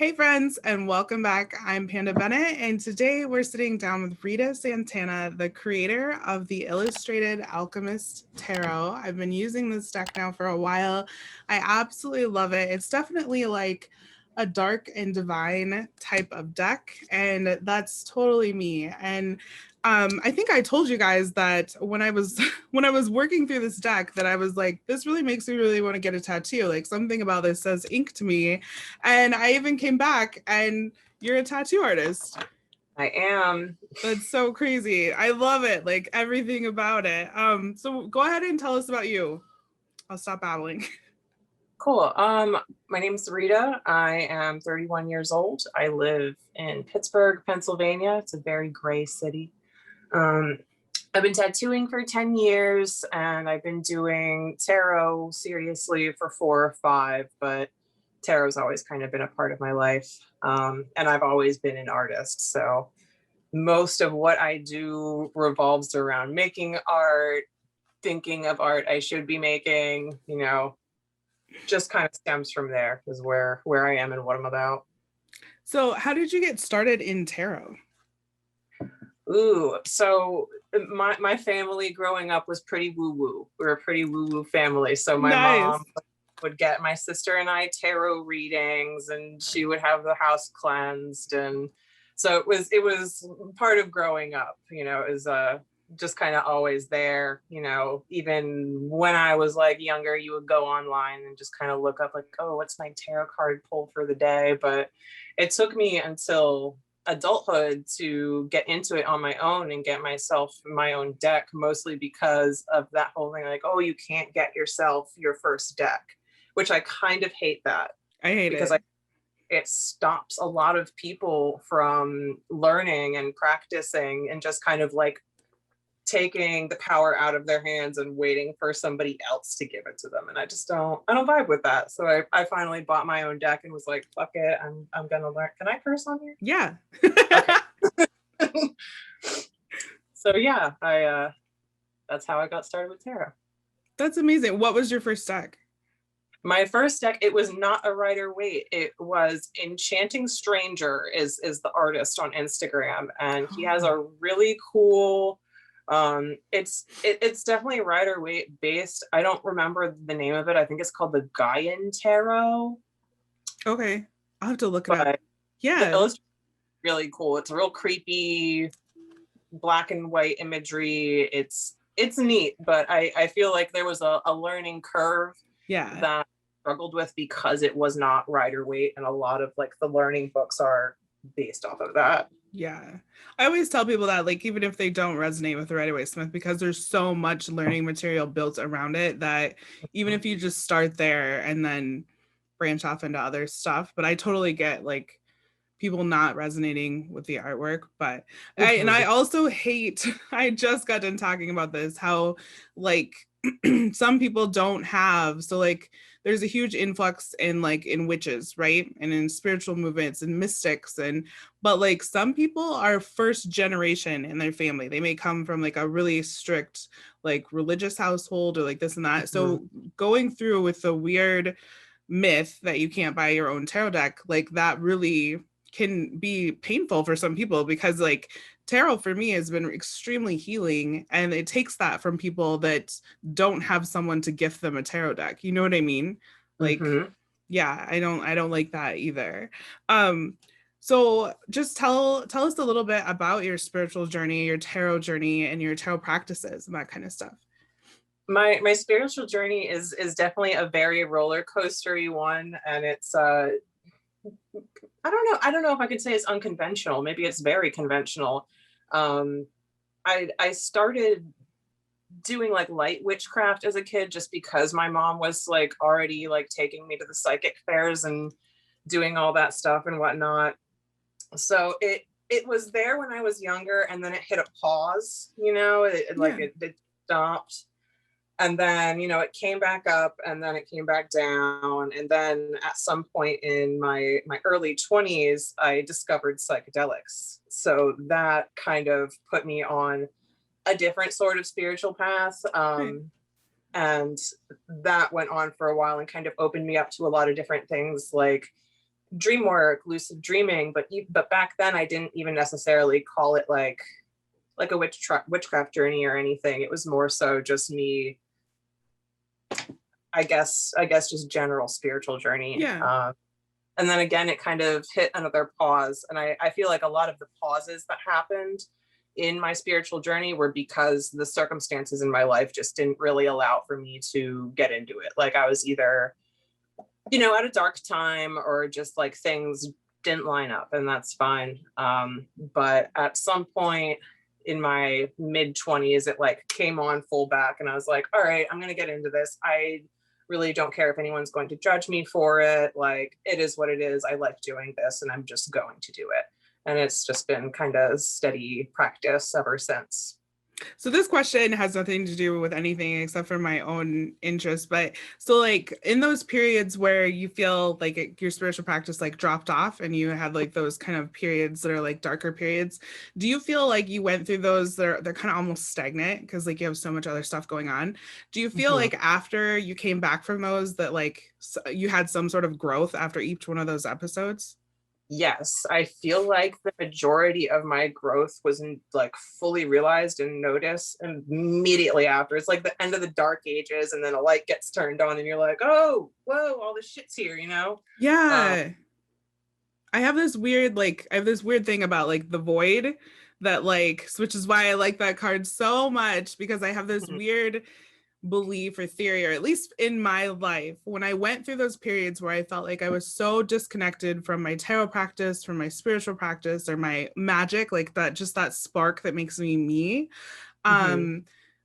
Hey friends, and welcome back. I'm Panda Bennett, and today we're sitting down with Rita Santana, the creator of the Illustrated Alchemist Tarot. I've been using this deck now for a while. I absolutely love it. It's definitely like a dark and divine type of deck, and that's totally me. And I think I told you guys that when I was when I was working through this deck, that I was like, this really makes me really want to get a tattoo. Like something about this says ink to me. And I even came back and you're a tattoo artist. I am. That's so crazy. I love it. Like everything about it. So go ahead and tell us about you. I'll stop babbling. Cool. My name's Rita. I am 31 years old. I live in Pittsburgh, Pennsylvania. It's a very gray city. I've been tattooing for 10 years and I've been doing tarot seriously for 4 or 5, but tarot's always kind of been a part of my life. And I've always been an artist. So most of what I do revolves around making art, thinking of art I should be making, just kind of stems from there is where I am and what I'm about. So how did you get started in tarot? So my family growing up was pretty woo-woo. We were a pretty woo-woo family. So my Nice. mom would get my sister and I tarot readings and she would have the house cleansed. And so it was part of growing up, it was just kind of always there, even when I was like younger, you would go online and just kind of look up like, oh, what's my tarot card pull for the day? But it took me until adulthood to get into it on my own and get myself my own deck, mostly because of that whole thing, like, oh, you can't get yourself your first deck, which I kind of hate that. I hate because it. It stops a lot of people from learning and practicing and just kind of like taking the power out of their hands and waiting for somebody else to give it to them. And I don't vibe with that. So I finally bought my own deck and was like, fuck it, I'm gonna learn. Can I curse on here? Yeah. Okay. So yeah, that's how I got started with tarot. That's amazing. What was your first deck? My first deck, it was not a Rider-Waite. It was Enchanting Stranger is the artist on Instagram. And he has a really cool, it's definitely Rider-Waite based. I don't remember the name of it. I think it's called the Gaian Tarot. Okay. I'll have to look it up. Yeah. The illustration is really cool. It's real creepy, black and white imagery. It's neat, but I feel like there was a learning curve that I struggled with because it was not Rider-Waite, and a lot of like the learning books are based off of that. Yeah. I always tell people that, like, even if they don't resonate with the Rider-Waite Smith, because there's so much learning material built around it, that even if you just start there and then branch off into other stuff, but I totally get like people not resonating with the artwork. But I also hate, I just got done talking about this, how like some people don't have, so like there's a huge influx in witches, right, and in spiritual movements and mystics, but like some people are first generation in their family. They may come from like a really strict like religious household or like this and that. So going through with the weird myth that you can't buy your own tarot deck, like that really can be painful for some people, because like tarot for me has been extremely healing, and it takes that from people that don't have someone to gift them a tarot deck. You know what I mean? Like, yeah, I don't like that either. So just tell us a little bit about your spiritual journey, your tarot journey, and your tarot practices and that kind of stuff. My spiritual journey is definitely a very roller coastery one, and it's I don't know if I could say it's unconventional. Maybe it's very conventional. I started doing like light witchcraft as a kid just because my mom was like already like taking me to the psychic fairs and doing all that stuff and whatnot. So it was there when I was younger, and then it hit a pause, it stopped. And then, it came back up, and then it came back down. And then at some point in my early 20s, I discovered psychedelics. So that kind of put me on a different sort of spiritual path. And that went on for a while and kind of opened me up to a lot of different things, like dream work, lucid dreaming, but back then I didn't even necessarily call it like a witchcraft journey or anything. It was more so just me, I guess just general spiritual journey. Yeah. And then again, it kind of hit another pause. And I feel like a lot of the pauses that happened in my spiritual journey were because the circumstances in my life just didn't really allow for me to get into it. Like I was either, at a dark time, or just like things didn't line up, and that's fine. But at some point in my mid 20s, it like came on full back, and I was like, all right, I'm going to get into this. I really don't care if anyone's going to judge me for it. Like, it is what it is. I like doing this, and I'm just going to do it. And it's just been kind of steady practice ever since. So this question has nothing to do with anything except for my own interest. But so like in those periods where you feel like your spiritual practice like dropped off and you had like those kind of periods that are like darker periods, do you feel like you went through those, they're kind of almost stagnant because like you have so much other stuff going on? Do you feel like after you came back from those that like you had some sort of growth after each one of those episodes? Yes, I feel like the majority of my growth was like fully realized and noticed immediately after. It's like the end of the dark ages, and then a light gets turned on and you're like, oh, whoa, all this shit's here, Yeah. I have this weird thing about like the void that like, which is why I like that card so much, because I have this weird belief or theory, or at least in my life, when I went through those periods where I felt like I was so disconnected from my tarot practice, from my spiritual practice, or my magic, like that, just that spark that makes me.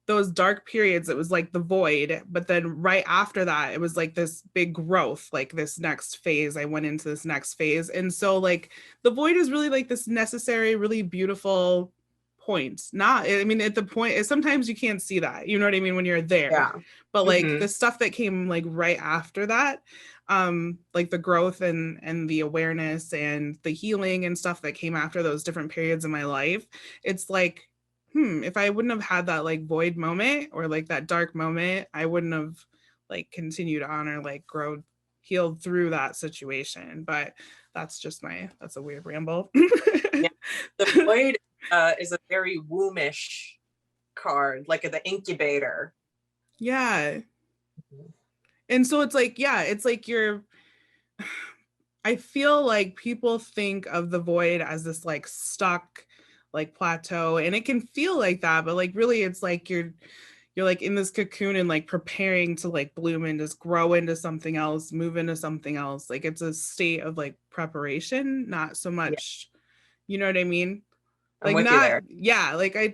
Those dark periods, it was like the void, but then right after that, it was like this big growth, like this next phase. I went into this next phase. And so like the void is really like this necessary, really beautiful point. Not, I mean, at the point, sometimes you can't see that, you know what I mean, when you're there. Yeah. But like the stuff that came like right after that, like the growth and the awareness and the healing and stuff that came after those different periods in my life, it's like, if I wouldn't have had that like void moment or like that dark moment, I wouldn't have like continued on or like healed through that situation. But that's a weird ramble. Yeah. The void is a very wombish card, like the incubator. Yeah. And so it's like, yeah, it's like I feel like people think of the void as this like stuck like plateau, and it can feel like that, but like really it's like you're like in this cocoon and like preparing to like bloom and just grow into something else, move into something else. Like it's a state of like preparation, not so much, you know what I mean? I'm Like with you there. yeah, like I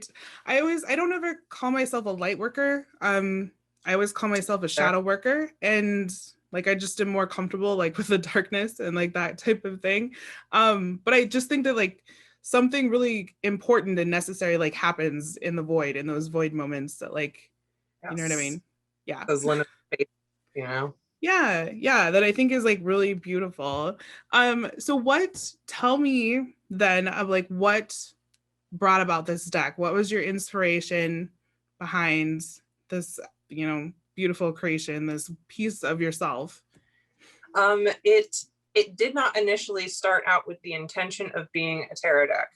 don't ever call myself a light worker. I always call myself a shadow worker, and like I just am more comfortable like with the darkness and like that type of thing. But I just think that like something really important and necessary like happens in the void, in those void moments that like, you know what I mean? Yeah. Those limited spaces, Yeah, that I think is like really beautiful. So tell me then of like what brought about this deck? What was your inspiration behind this, beautiful creation, this piece of yourself? It did not initially start out with the intention of being a tarot deck.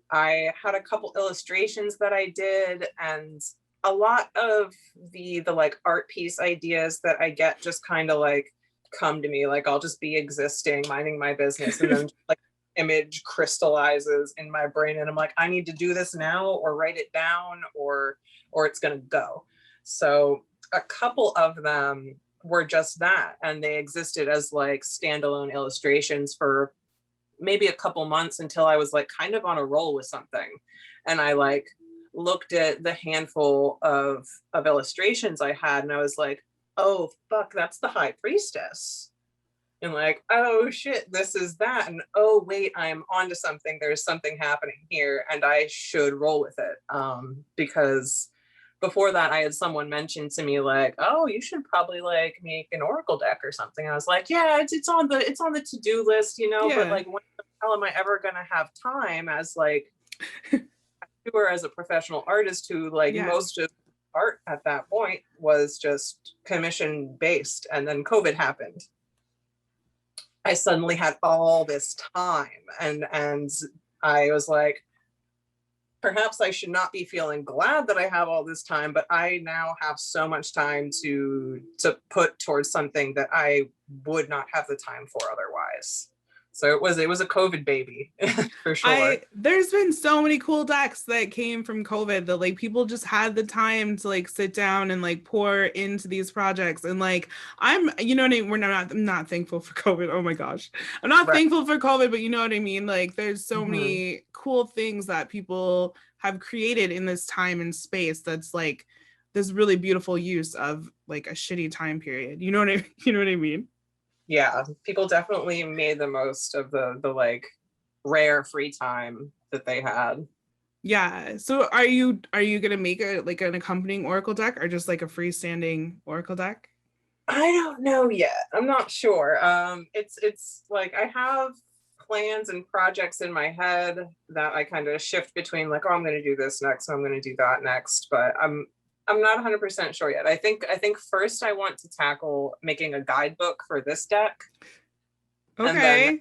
I had a couple illustrations that I did, and a lot of the like art piece ideas that I get just kind of like come to me. Like I'll just be existing, minding my business, and then like image crystallizes in my brain, and I'm like, I need to do this now, or write it down, or it's gonna go. So a couple of them were just that, and they existed as like standalone illustrations for maybe a couple months until I was like kind of on a roll with something. And I like looked at the handful of illustrations I had, and I was like, oh fuck, that's the High Priestess. And like, oh shit, this is that. And oh wait, I'm onto something. There's something happening here, and I should roll with it. Because before that, I had someone mention to me like, oh, you should probably like make an Oracle deck or something. And I was like, yeah, it's on the to-do list, Yeah. but like, when the hell am I ever gonna have time as like as a professional artist who like most of art at that point was just commission based, and then COVID happened. I suddenly had all this time, and I was like, perhaps I should not be feeling glad that I have all this time, but I now have so much time to put towards something that I would not have the time for otherwise. So it was a COVID baby for sure. There's been so many cool decks that came from COVID that like people just had the time to like sit down and like pour into these projects. And like I'm, you know what I mean? I'm not thankful for COVID. Oh my gosh. I'm not Right. thankful for COVID, but you know what I mean? Like there's so Mm-hmm. many cool things that people have created in this time and space that's like this really beautiful use of like a shitty time period. You know what I mean? Yeah, people definitely made the most of the like rare free time that they had. Yeah. So are you gonna make a like an accompanying Oracle deck or just like a freestanding Oracle deck? I don't know yet. I'm not sure. It's like I have plans and projects in my head that I kind of shift between like, oh, I'm going to do this next, I'm going to do that next, but I'm not 100% sure yet. I think first I want to tackle making a guidebook for this deck, and Okay.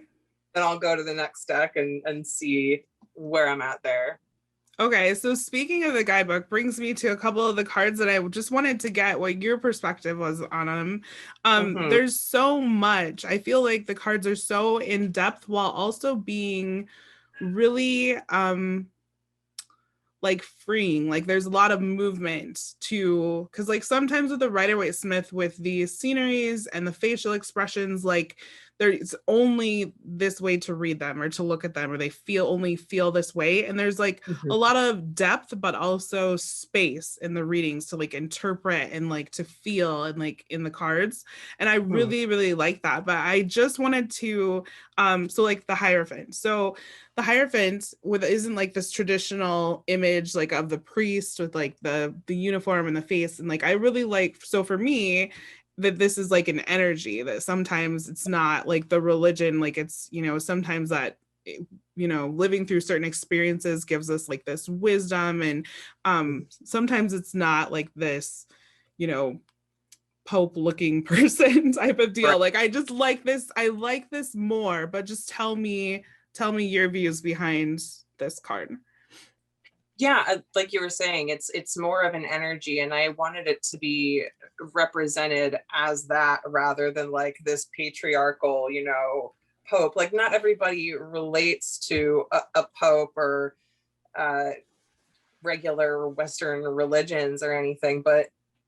then I'll go to the next deck and see where I'm at there. Okay, so speaking of the guidebook brings me to a couple of the cards that I just wanted to get what your perspective was on them. Mm-hmm. There's so much. I feel like the cards are so in depth while also being really like freeing. Like there's a lot of movement to because like sometimes with the Rider-Waite-Smith with the sceneries and the facial expressions, like there's only this way to read them or to look at them, or they only feel this way. And there's like Mm-hmm. a lot of depth, but also space in the readings to like interpret and like to feel and like in the cards. And I really, really like that. But I just wanted to so like the Hierophant. So the Hierophant with isn't like this traditional image like of the priest with like the uniform and the face, and like I really like, so for me that this is like an energy that sometimes it's not like the religion, like it's, you know, sometimes that, you know, living through certain experiences gives us like this wisdom, and sometimes it's not like this, you know, pope looking person type of deal. Right. Like I just like this, I like this more, but just tell me your views behind this card. Yeah, like you were saying, it's more of an energy, and I wanted it to be represented as that rather than like this patriarchal, you know, pope. Like not everybody relates to a pope or regular Western religions or anything, but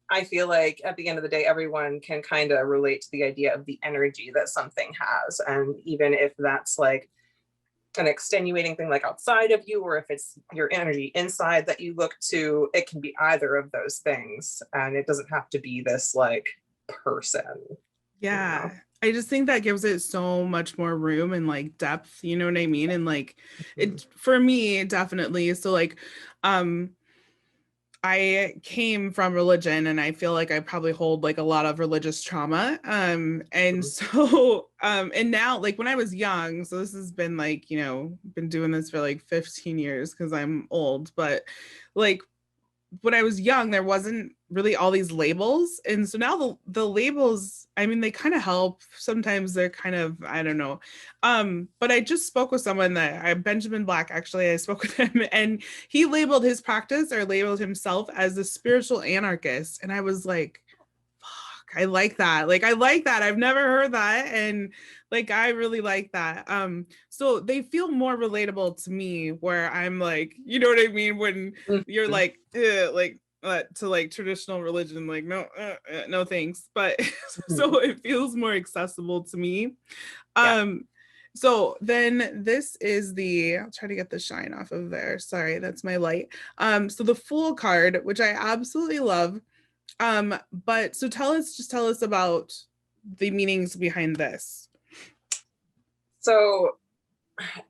I feel like at the end of the day, everyone can kind of relate to the idea of the energy that something has, and even if that's like an extenuating thing like outside of you, or if it's your energy inside that you look to, it can be either of those things, and it doesn't have to be this like person. Yeah. You know? I just think that gives it so much more room and like depth, you know what I mean? And like Mm-hmm. it for me definitely. So like um I came from religion and I feel like I probably hold like a lot of religious trauma. And so and now like when I was young, so this has been like, you know, been doing this for like 15 years because I'm old, but like when I was young, there wasn't really all these labels. And so now the labels, I mean, they kind of help. Sometimes they're kind of, I don't know. But I just spoke with someone that Benjamin Black, actually, I spoke with him and he labeled his practice or labeled himself as a spiritual anarchist. And I was like, fuck, I like that. Like I like that. I've never heard that. And like I really like that. So they feel more relatable to me where I'm like, you know what I mean? When you're Mm-hmm. like to like traditional religion, like no, no thanks. But Mm-hmm. so it feels more accessible to me. Yeah. Um, so then this is I'll try to get the shine off of there. Sorry, that's my light. So the Fool card, which I absolutely love. But so tell us about the meanings behind this. So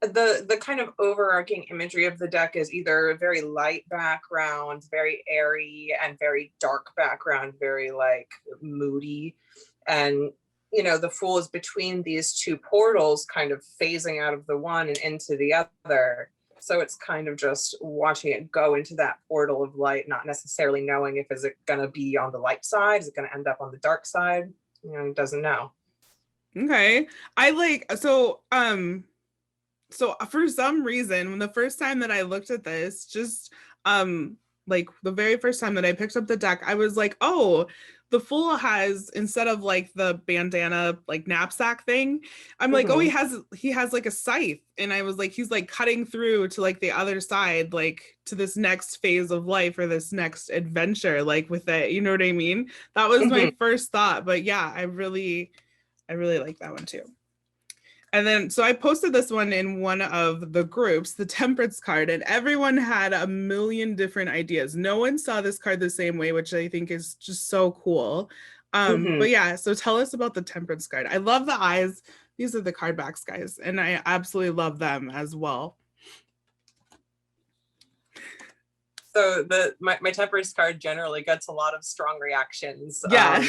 the kind of overarching imagery of the deck is either a very light background, very airy, and very dark background, very like moody. And you know, the Fool is between these two portals, kind of phasing out of the one and into the other. So it's kind of just watching it go into that portal of light, not necessarily knowing if is it going to be on the light side, is it going to end up on the dark side, you know, doesn't know. Okay. I like so for some reason, when the first time that I looked at this, just like the very first time that I picked up the deck, I was like, oh, the fool has, instead of like the bandana like knapsack thing, I'm like, oh, Hmm. he has like a scythe. And I was like, he's like cutting through to like the other side, like to this next phase of life or this next adventure, like with it. You know what I mean? That was my Hmm. first thought. But yeah, I really like that one too. And then, so I posted this one in one of the groups, the Temperance card, and everyone had a million different ideas. No one saw this card the same way, which I think is just so cool. Hmm. But yeah, so tell us about the Temperance card. I love the eyes. These are the card backs, guys, and I absolutely love them as well. So my temperance card generally gets a lot of strong reactions. Yeah.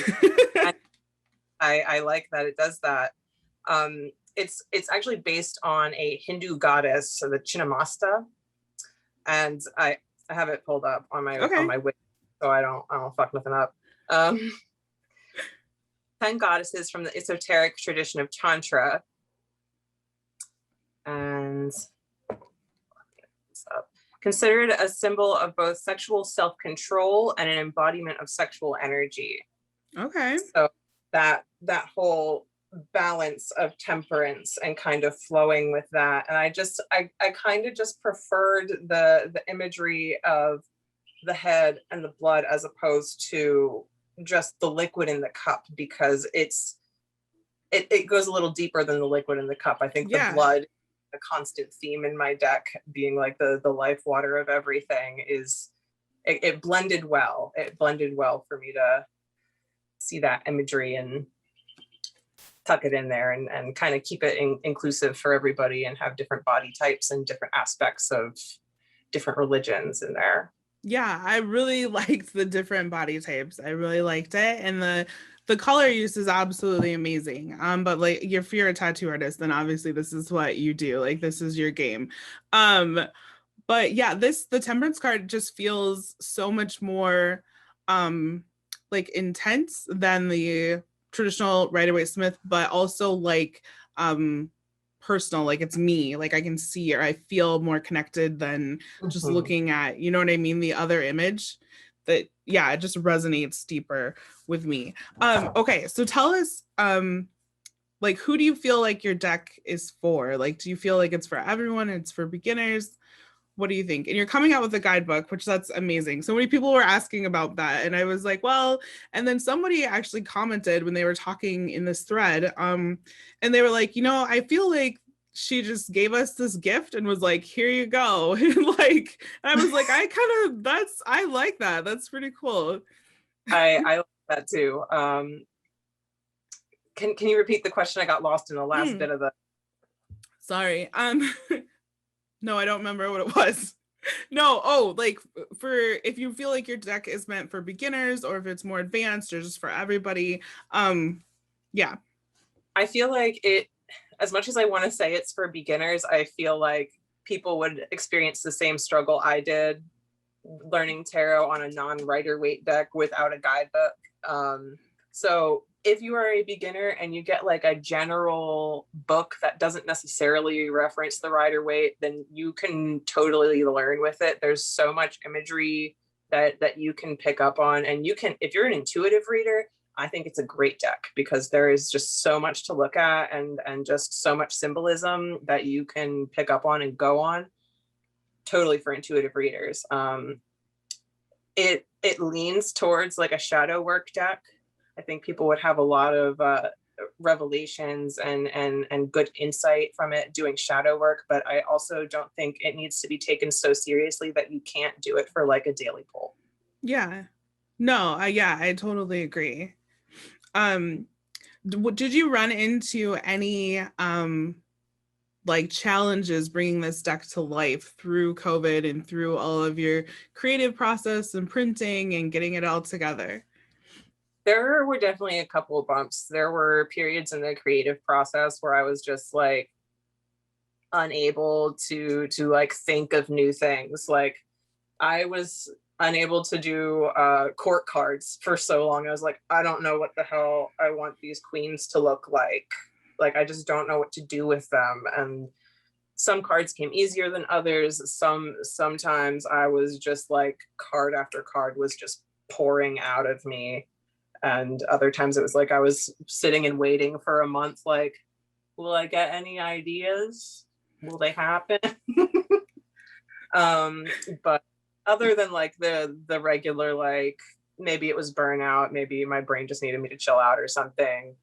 And I like that it does that. It's actually based on a Hindu goddess, so the Chinnamasta, and I have it pulled up on Okay. my wiki, so I don't fuck nothing up. Um, 10 goddesses from the esoteric tradition of Tantra, and considered a symbol of both sexual self-control and an embodiment of sexual energy. Okay. So that whole balance of temperance and kind of flowing with that, and I kind of just preferred the imagery of the head and the blood as opposed to just the liquid in the cup, because it goes a little deeper than the liquid in the cup. I think the Yeah. blood, a constant theme in my deck, being like the life water of everything, is it blended well. It blended well for me to see that imagery and tuck it in there, and kind of keep it inclusive for everybody, and have different body types and different aspects of different religions in there. Yeah, I really liked the different body types. I really liked it. And the color use is absolutely amazing. But like if you're a tattoo artist, then obviously this is what you do. Like this is your game. Um, but yeah, the Temperance card just feels so much more like intense than the traditional Rider-Waite-Smith, but also like personal, like it's me, like I can see or I feel more connected than just Mhm. looking at, you know what I mean, the other image. That yeah, it just resonates deeper with me. Okay, so tell us like who do you feel like your deck is for? Like do you feel like it's for everyone, it's for beginners? What do you think? And you're coming out with a guidebook, which that's amazing. So many people were asking about that. And I was like, well, and then somebody actually commented when they were talking in this thread, and they were like, you know, I feel like she just gave us this gift and was like, here you go. And like, I was like, I like that. That's pretty cool. I like that too. Can you repeat the question? I got lost in the last Mm, bit of the. sorry. No, I don't remember what it was. No, oh, like for if you feel like your deck is meant for beginners or if it's more advanced or just for everybody. Yeah. I feel like it, as much as I want to say it's for beginners, I feel like people would experience the same struggle I did learning tarot on a non-Rider-Waite deck without a guidebook. So if you are a beginner and you get like a general book that doesn't necessarily reference the Rider-Waite, then you can totally learn with it. There's so much imagery that you can pick up on, and you can, if you're an intuitive reader, I think it's a great deck because there is just so much to look at, and just so much symbolism that you can pick up on and go on. Totally for intuitive readers. It leans towards like a shadow work deck. I think people would have a lot of revelations and good insight from it doing shadow work, but I also don't think it needs to be taken so seriously that you can't do it for like a daily pull. Yeah. No, yeah, I totally agree. Um, did you run into any like challenges bringing this deck to life through COVID and through all of your creative process and printing and getting it all together? There were definitely a couple of bumps. There were periods in the creative process where I was just like unable to like think of new things. Like I was unable to do court cards for so long. I was like, I don't know what the hell I want these queens to look like. Like, I just don't know what to do with them. And some cards came easier than others. Sometimes I was just like, card after card was just pouring out of me. And other times it was like I was sitting and waiting for a month, like, will I get any ideas? Will they happen? But other than like the regular, like, maybe it was burnout, maybe my brain just needed me to chill out or something.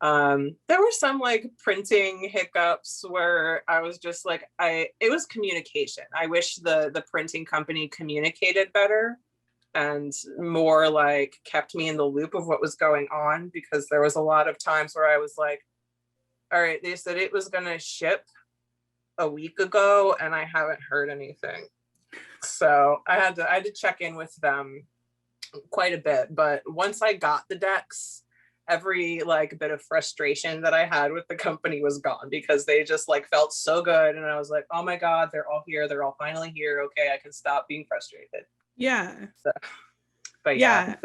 There were some like printing hiccups where I was just like, it was communication. I wish the printing company communicated better and more like kept me in the loop of what was going on, because there was a lot of times where I was like, all right, they said it was going to ship a week ago and I haven't heard anything. So I had to check in with them quite a bit. But once I got the decks, every like bit of frustration that I had with the company was gone, because they just like felt so good. And I was like, oh my God, they're all here. They're all finally here. Okay, I can stop being frustrated. Yeah. So, but yeah.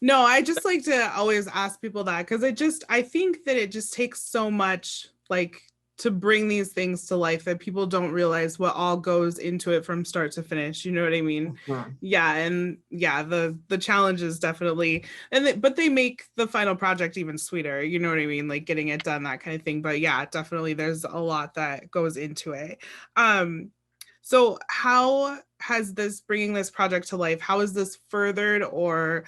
No, I just like to always ask people that, because I think that it just takes so much like to bring these things to life that people don't realize what all goes into it from start to finish. You know what I mean? Mm-hmm. Yeah. And yeah, the challenges definitely, but they make the final project even sweeter. You know what I mean? Like getting it done, that kind of thing. But yeah, definitely there's a lot that goes into it. So how has bringing this project to life, how has this furthered or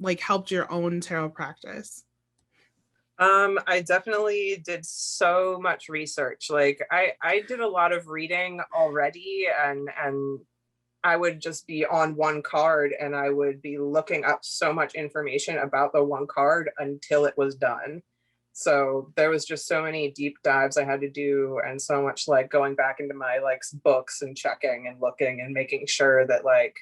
like helped your own tarot practice? I definitely did so much research. Like I did a lot of reading already, and I would just be on one card and I would be looking up so much information about the one card until it was done. So there was just so many deep dives I had to do, and so much like going back into my like books and checking and looking and making sure that like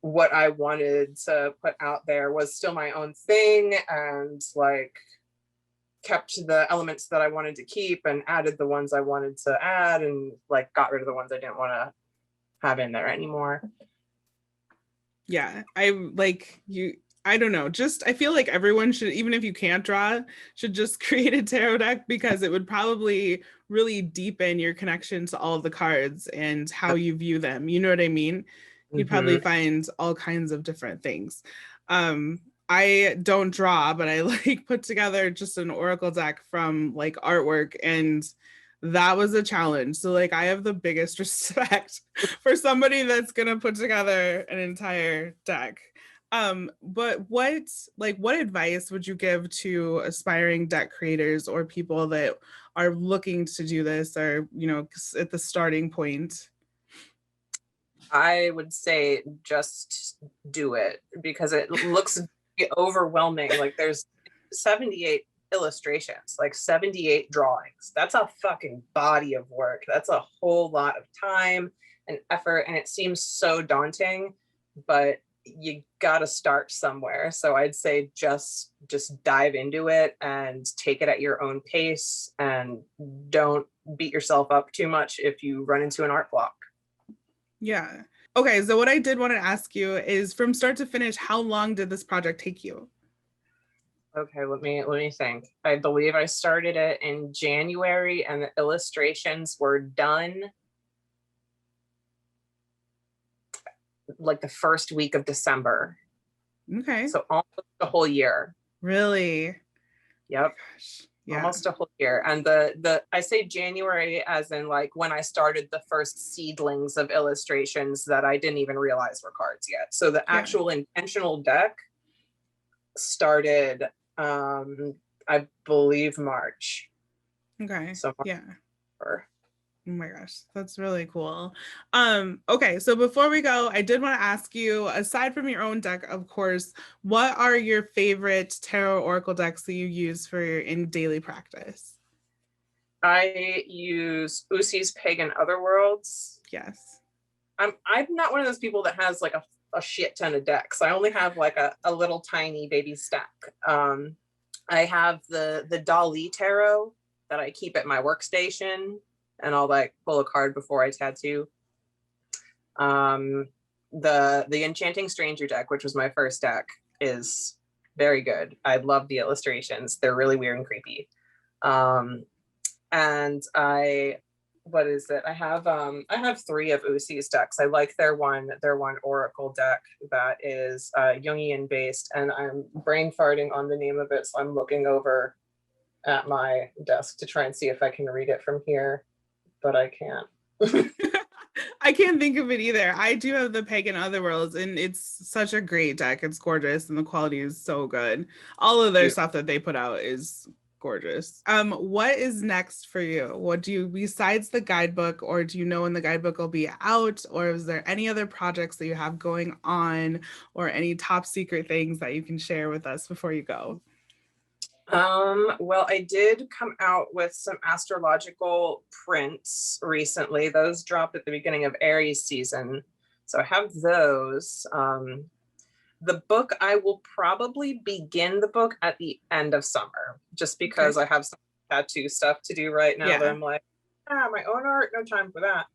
what I wanted to put out there was still my own thing, and like kept the elements that I wanted to keep and added the ones I wanted to add, and like got rid of the ones I didn't want to have in there anymore. Yeah, I don't know, just I feel like everyone should, even if you can't draw, should just create a tarot deck, because it would probably really deepen your connection to all of the cards and how you view them. You know what I mean? You'd probably find all kinds of different things. I don't draw, but I like put together just an oracle deck from like artwork, and that was a challenge. So like I have the biggest respect for somebody that's gonna put together an entire deck. But what advice would you give to aspiring deck creators or people that are looking to do this, or at the starting point? I would say just do it, because it looks overwhelming. Like there's 78 illustrations, like 78 drawings. That's a fucking body of work. That's a whole lot of time and effort, and it seems so daunting, but you got to start somewhere. So I'd say just dive into it and take it at your own pace, and don't beat yourself up too much if you run into an art block. Yeah. Okay, so what I did want to ask you is, from start to finish, how long did this project take you? Okay, let me think. I believe I started it in January, and the illustrations were done like the first week of December. Okay. So almost a whole year. Really? Yep. Gosh. Yeah. Almost a whole year. And the I say January as in like when I started the first seedlings of illustrations that I didn't even realize were cards yet. So the actual intentional deck started I believe March. Okay. So March. Yeah. Oh my gosh, that's really cool. Okay, so before we go, I did want to ask you, aside from your own deck, of course, what are your favorite tarot oracle decks that you use for in daily practice? I use Usi's Pagan Otherworlds. Yes. I'm not one of those people that has like a shit ton of decks. I only have like a little tiny baby stack. I have the Dali Tarot that I keep at my workstation, and I'll like pull a card before I tattoo. The Enchanting Stranger deck, which was my first deck, is very good. I love the illustrations. They're really weird and creepy. And what is it? I have 3 of Usi's decks. I like their one Oracle deck that is Jungian based, and I'm brain farting on the name of it, so I'm looking over at my desk to try and see if I can read it from here, but I can't. I can't think of it either. I do have the Pagan Otherworlds, and it's such a great deck. It's gorgeous, and the quality is so good. All of their stuff that they put out is gorgeous. What is next for you? What do you, besides the guidebook, or do you know when the guidebook will be out, or is there any other projects that you have going on, or any top secret things that you can share with us before you go? Well, I did come out with some astrological prints recently. Those dropped at the beginning of Aries season. So I have those. The book, I will probably begin the book at the end of summer, just because I have some tattoo stuff to do right now that I'm like, my own art, no time for that.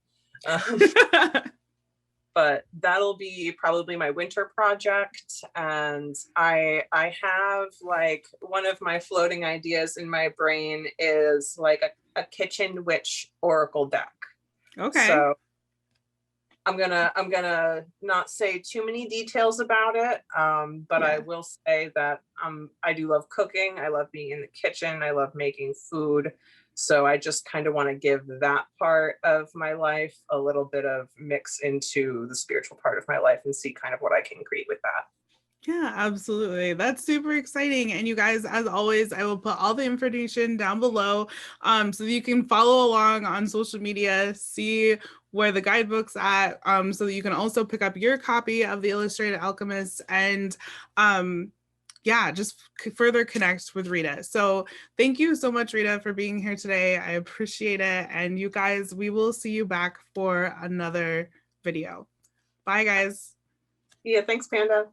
But that'll be probably my winter project. And I have like, one of my floating ideas in my brain is like a kitchen witch oracle deck. Okay. So I'm gonna not say too many details about it, but I will say that I do love cooking. I love being in the kitchen. I love making food. So I just kind of want to give that part of my life a little bit of mix into the spiritual part of my life and see kind of what I can create with that. Yeah, absolutely. That's super exciting. And you guys, as always, I will put all the information down below so that you can follow along on social media, see where the guidebook's at, so that you can also pick up your copy of the Illustrated Alchemist and just further connect with Rita. So thank you so much, Rita, for being here today. I appreciate it. And you guys, we will see you back for another video. Bye, guys. Yeah, thanks, Panda.